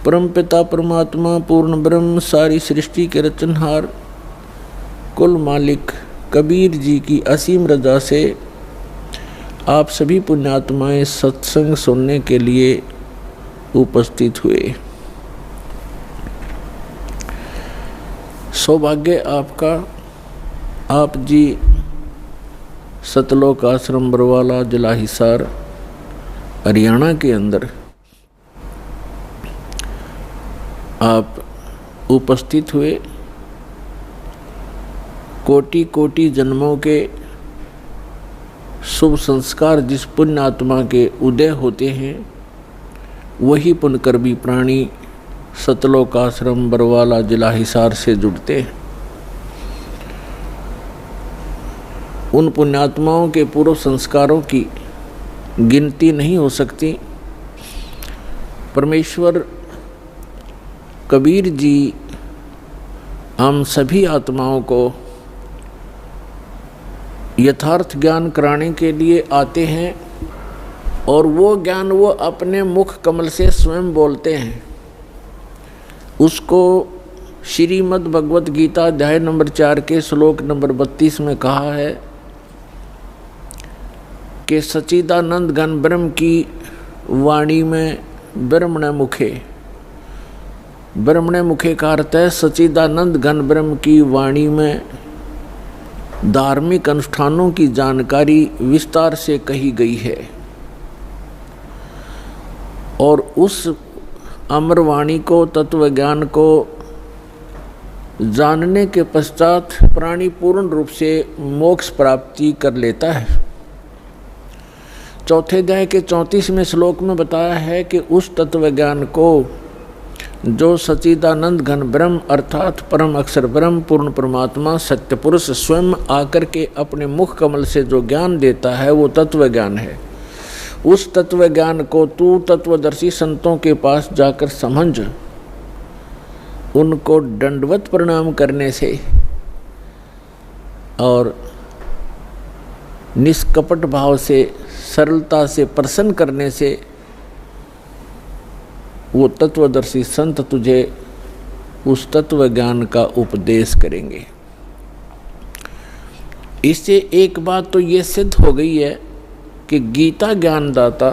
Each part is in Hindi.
परमपिता परमात्मा पूर्ण ब्रह्म सारी सृष्टि के रचनहार कुल मालिक कबीर जी की असीम रजा से आप सभी पुण्यात्माएं सत्संग सुनने के लिए उपस्थित हुए। सौभाग्य आपका, आप जी सतलोक आश्रम बरवाला जिला हिसार हरियाणा के अंदर आप उपस्थित हुए। कोटि कोटि जन्मों के शुभ संस्कार जिस पुण्य आत्मा के उदय होते हैं वही पुण्यकर्मी प्राणी सतलोक आश्रम बरवाला जिला हिसार से जुड़ते हैं। उन पुण्यात्माओं के पूर्व संस्कारों की गिनती नहीं हो सकती। परमेश्वर कबीर जी हम सभी आत्माओं को यथार्थ ज्ञान कराने के लिए आते हैं और वो ज्ञान वो अपने मुख कमल से स्वयं बोलते हैं। उसको श्रीमद् भगवत गीता अध्याय नंबर 4 के श्लोक नंबर 32 में कहा है कि सच्चिदानंद घन ब्रह्म की वाणी में ब्रह्मण मुखे, ब्रह्मण मुखे का अर्थ है सच्चिदानंद घन ब्रह्म की वाणी में धार्मिक अनुष्ठानों की जानकारी विस्तार से कही गई है। और उस अमर वाणी को, तत्व ज्ञान को जानने के पश्चात प्राणी पूर्ण रूप से मोक्ष प्राप्ति कर लेता है। चौथे अध्याय के 34वें श्लोक में बताया है कि उस तत्व ज्ञान को जो सच्चिदानंद घन ब्रह्म अर्थात परम अक्षर ब्रह्म पूर्ण परमात्मा सत्य पुरुष स्वयं आकर के अपने मुख कमल से जो ज्ञान देता है वो तत्व ज्ञान है। उस तत्व ज्ञान को तू तत्वदर्शी संतों के पास जाकर समझ, उनको दंडवत प्रणाम करने से और निष्कपट भाव से सरलता से प्रसन्न करने से वो तत्वदर्शी संत तुझे उस तत्व ज्ञान का उपदेश करेंगे। इससे एक बात तो ये सिद्ध हो गई है कि गीता ज्ञानदाता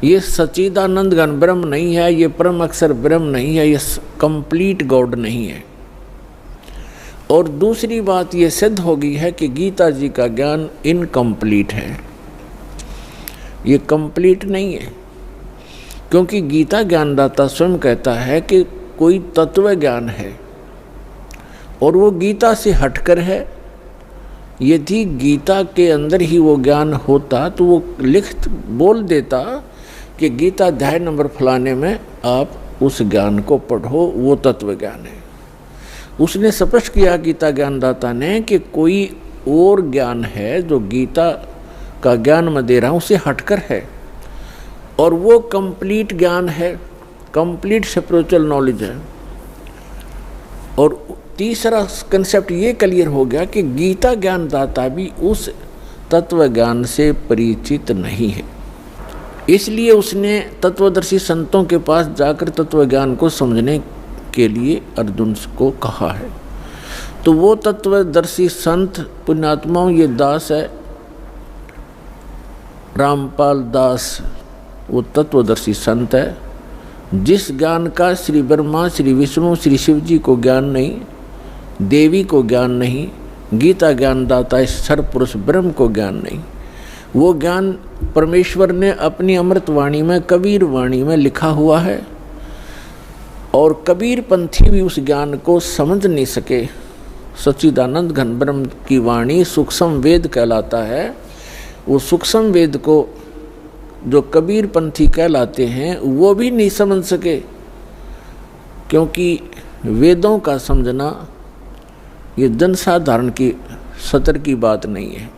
ये सच्चिदानंद घन ब्रह्म नहीं है, ये परम अक्षर ब्रह्म नहीं है, ये कंप्लीट गॉड नहीं है। और दूसरी बात ये सिद्ध हो गई है कि गीता जी का ज्ञान इनकम्प्लीट है, ये कंप्लीट नहीं है। क्योंकि गीता ज्ञानदाता स्वयं कहता है कि कोई तत्व ज्ञान है और वो गीता से हटकर है। यदि गीता के अंदर ही वो ज्ञान होता तो वो लिख बोल देता कि गीता अध्याय नंबर फलाने में आप उस ज्ञान को पढ़ो, वो तत्व ज्ञान है। उसने स्पष्ट किया गीता ज्ञानदाता ने कि कोई और ज्ञान है जो गीता का ज्ञान मैं दे रहा हूँ उसे हटकर है और वो कंप्लीट ज्ञान है, कंप्लीट स्पिरिचुअल नॉलेज है। और तीसरा कंसेप्ट ये क्लियर हो गया कि गीता ज्ञानदाता भी उस तत्व ज्ञान से परिचित नहीं है। इसलिए उसने तत्वदर्शी संतों के पास जाकर तत्व ज्ञान को समझने के लिए अर्जुन को कहा है। तो वो तत्वदर्शी संत पुण्यात्माओं ये दास है रामपाल दास, वो तत्वदर्शी संत है जिस ज्ञान का श्री ब्रह्मा श्री विष्णु श्री शिव जी को ज्ञान नहीं, देवी को ज्ञान नहीं, गीता ज्ञानदाता सर्व पुरुष ब्रह्म को ज्ञान नहीं। वो ज्ञान परमेश्वर ने अपनी अमृत वाणी में कबीर वाणी में लिखा हुआ है और कबीर पंथी भी उस ज्ञान को समझ नहीं सके। सच्चिदानंद घन ब्रह्म की वाणी सूक्ष्म वेद कहलाता है। वो सूक्ष्म वेद को जो कबीर पंथी कहलाते हैं वो भी नहीं समझ सके, क्योंकि वेदों का समझना ये जनसाधारण की सतर की बात नहीं है।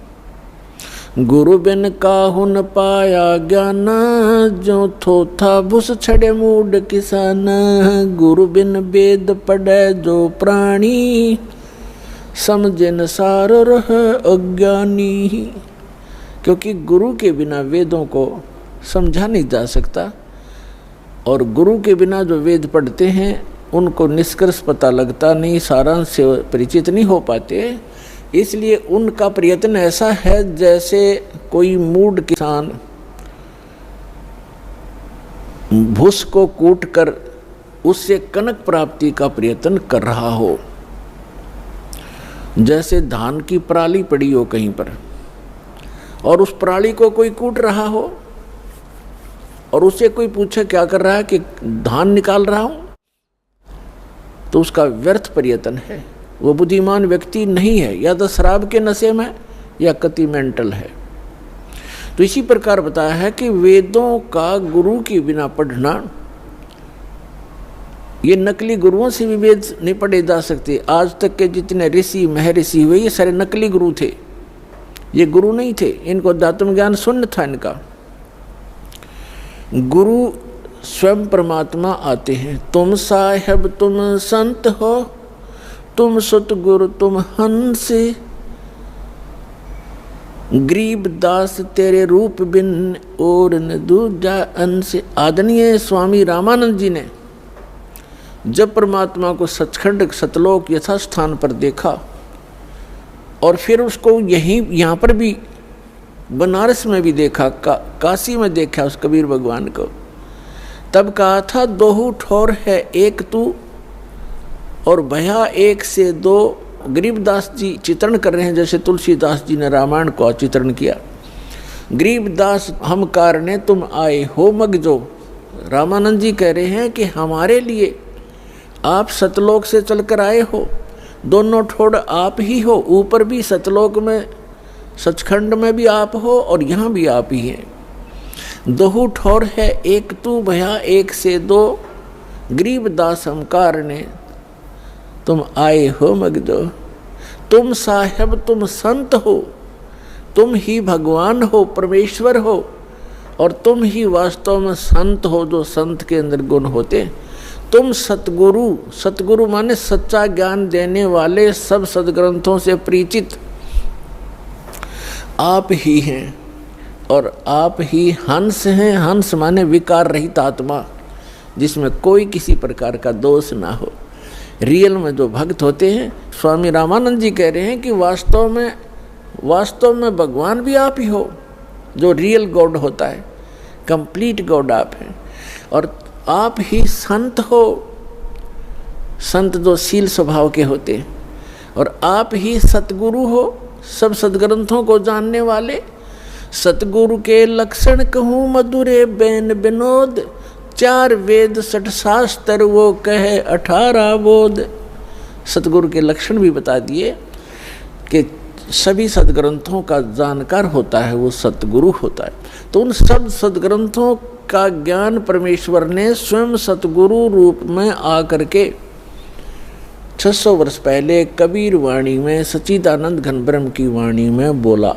गुरु बिन काहू न पाया ज्ञान, जो थोथा भुस छड़े मूड किसान। गुरु बिन वेद पढ़े जो प्राणी, समझे न सार रह अज्ञानी। क्योंकि गुरु के बिना वेदों को समझा नहीं जा सकता, और गुरु के बिना जो वेद पढ़ते हैं उनको निष्कर्ष पता लगता नहीं, सारांश से परिचित नहीं हो पाते। इसलिए उनका प्रयत्न ऐसा है जैसे कोई मूढ़ किसान भूस को कूट कर उससे कनक प्राप्ति का प्रयत्न कर रहा हो। जैसे धान की पराली पड़ी हो कहीं पर और उस पराली को कोई कूट रहा हो और उससे कोई पूछे क्या कर रहा है, कि धान निकाल रहा हूं, तो उसका व्यर्थ प्रयत्न है। वो बुद्धिमान व्यक्ति नहीं है, या तो शराब के नशे में या कति मेंटल है। तो इसी प्रकार बताया है कि वेदों का गुरु के बिना पढ़ना, ये नकली गुरुओं से भी वेद नहीं पढ़े जा सकते। आज तक के जितने ऋषि महर्षि हुए ये सारे नकली गुरु थे, ये गुरु नहीं थे। इनको अध्यात्म ज्ञान शून्य था इनका। गुरु स्वयं परमात्मा आते हैं। तुम साहेब तुम संत हो, तुम सतगुरु तुम हंस, गरीब दास तेरे रूप बिन और न दूजा अंश। आदरणीय स्वामी रामानंद जी ने जब परमात्मा को सचखंड सतलोक यथास्थान पर देखा और फिर उसको यहाँ पर भी बनारस में भी देखा, काशी में देखा उस कबीर भगवान को, तब कहा था दोहू ठोर है एक तू और भया एक से दो। गरीबदास जी चित्रण कर रहे हैं जैसे तुलसीदास जी ने रामायण को चित्रण किया। गरीबदास हम कारणे तुम आए हो मगजो। रामानंद जी कह रहे हैं कि हमारे लिए आप सतलोक से चलकर आए हो, दोनों ठोड़ आप ही हो, ऊपर भी सतलोक में सचखंड में भी आप हो और यहाँ भी आप ही हैं। दोहू ठोर है एक तू भया एक से दो, गरीबदास हम कारणे तुम आए हो मगजो। तुम साहेब तुम संत हो, तुम ही भगवान हो, परमेश्वर हो, और तुम ही वास्तव में संत हो जो संत के अंदर गुण होते। तुम सतगुरु, सतगुरु माने सच्चा ज्ञान देने वाले, सब सदग्रंथों से परिचित आप ही हैं, और आप ही हंस हैं। हंस माने विकार रहित आत्मा, जिसमें कोई किसी प्रकार का दोष ना हो। रियल में जो भक्त होते हैं, स्वामी रामानंद जी कह रहे हैं कि वास्तव में भगवान भी आप ही हो, जो रियल गॉड होता है, कंप्लीट गॉड आप हैं। और आप ही संत हो, संत जो शील स्वभाव के होते हैं, और आप ही सतगुरु हो, सब सदग्रंथों को जानने वाले। सतगुरु के लक्षण कहूँ मधुरे बैन विनोद, 4 वेद 6 शास्त्र वो कहे 18 बोध। सतगुरु के लक्षण भी बता दिए कि सभी सदग्रंथों का जानकार होता है वो सतगुरु होता है। तो उन सब सदग्रंथों का ज्ञान परमेश्वर ने स्वयं सतगुरु रूप में आकर के 600 वर्ष पहले कबीर वाणी में, सच्चिदानंद घन ब्रह्म की वाणी में बोला।